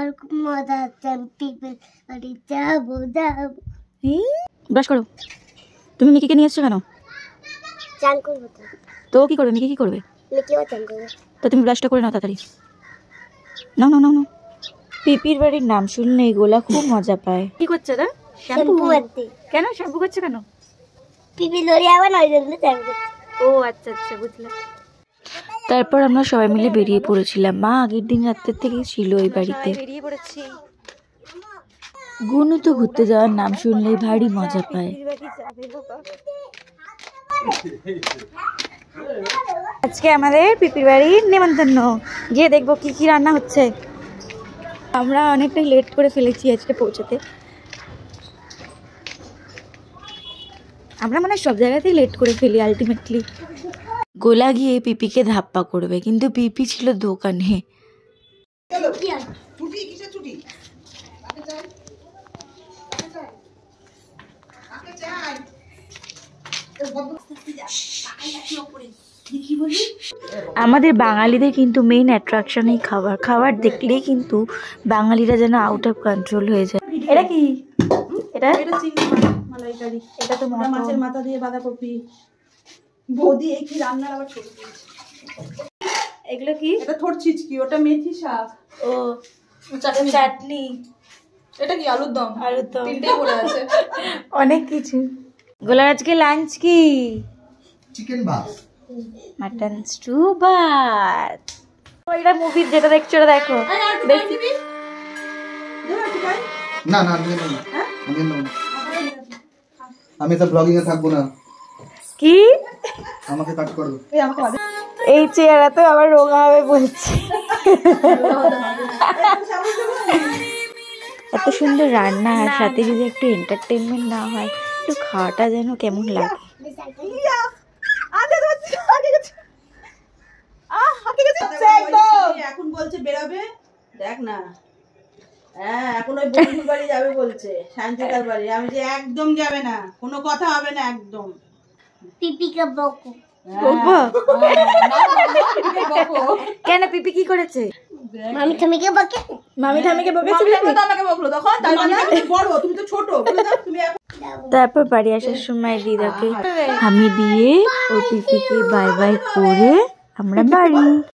আমার খুব মজা হচ্ছে, পিপির বাড়ি যাবো যাবো। ব্রাশ করো। তুমি মিকিকে নিয়ে এসছো কেন? চান করবো তো। তো কি করবে? মিকি কি করবে? মিকিও চান করবে। তো তুমি ব্রাশটা করে নাও তাড়াতাড়ি। নাও নাও নাও নাও। পিপির বাড়ির নাম শুনলেই গোলা খুব মজা পায়। কি করছে রে? শ্যাম্পু মারতে। কেন শ্যাম্পু করছে কেন? পিপি লড়ি আবার নয় জন্য চান করছে। ও আচ্ছা আচ্ছা, বুঝলাম। তারপর আমরা সবাই মিলে বেরিয়ে পড়েছিলাম। মা আগের দিন রাতের থেকে ছিল এই বাড়িতে। বেরিয়ে পড়েছি। গুনু তো ঘুরতে যাওয়ার নাম শুনলেই ভারী মজা পায়। আজকে আমাদের পিপির বাড়ির নেমন্তন্ন, গিয়ে দেখবো কি কি রান্না হচ্ছে। আমরা অনেকটাই লেট করে ফেলেছি আজকে পৌঁছাতে। আমরা মানে সব জায়গাতেই লেট করে ফেলি আলটিমেটলি। গোলা গিয়ে পিপিকে ধাপ্পা করবে, কিন্তু পিপি ছিল দোকানে। আমাদের বাঙালিদের কিন্তু মেইন অ্যাট্রাকশন এই খাবার। খাবার দেখলেই কিন্তু বাঙালিরা যেন আউট অফ কন্ট্রোল হয়ে যায়। এটা কি? এটা মালাইকারি। এটা তো মাছের মাথা দিয়ে বাঁধাকপি। বৌদি এই কি রান্নার আবার ছোট এগুলো কি? এটা থোড় ছিচকি, ওটা মেথি শাক। ও চাটনি। এটা কি? আলুর দম। আলুর দম তিনটেই পড়ে আছে। অনেক কিছু। গোলার আজকে লাঞ্চ কি? চিকেন ভাত, মাটন স্টু ভাত। ওইটা মুভি যেটা দেখছো ওটা দেখো। দেখবি? না না আমি নেব না, আমি নেব না। আমি তো ব্লগিং এ থাকবো না। কি? আমাকে কাট করো। এই চেহারা তো আবার রোগা হবে বলছে। এত সুন্দর রান্না, আর সাথে যদি একটু এন্টারটেনমেন্ট না হয়, একটু খাওয়াটা যেন কেমন লাগে। এখন বলছে বেরোবে, দেখ না। হ্যাঁ এখন ওই বন্ধুর বাড়ি যাবে বলছে, শান্তিকার বাড়ি। আমি যে একদম যাবে না, কোনো কথা হবে না একদম। পিপিকে বকো। কেন? পিপি কি করেছে? মামি ঠামিকে বকে। মামি ঠামিকে বকেছে? আমাকে বকলো তখন, তাই না? বড় তুমি তো ছোট, তুমি তারপর বাড়ি আসার সময় দিদাকে হামি দিয়ে ও পিপিকে বাই বাই করে আমরা বাড়ি।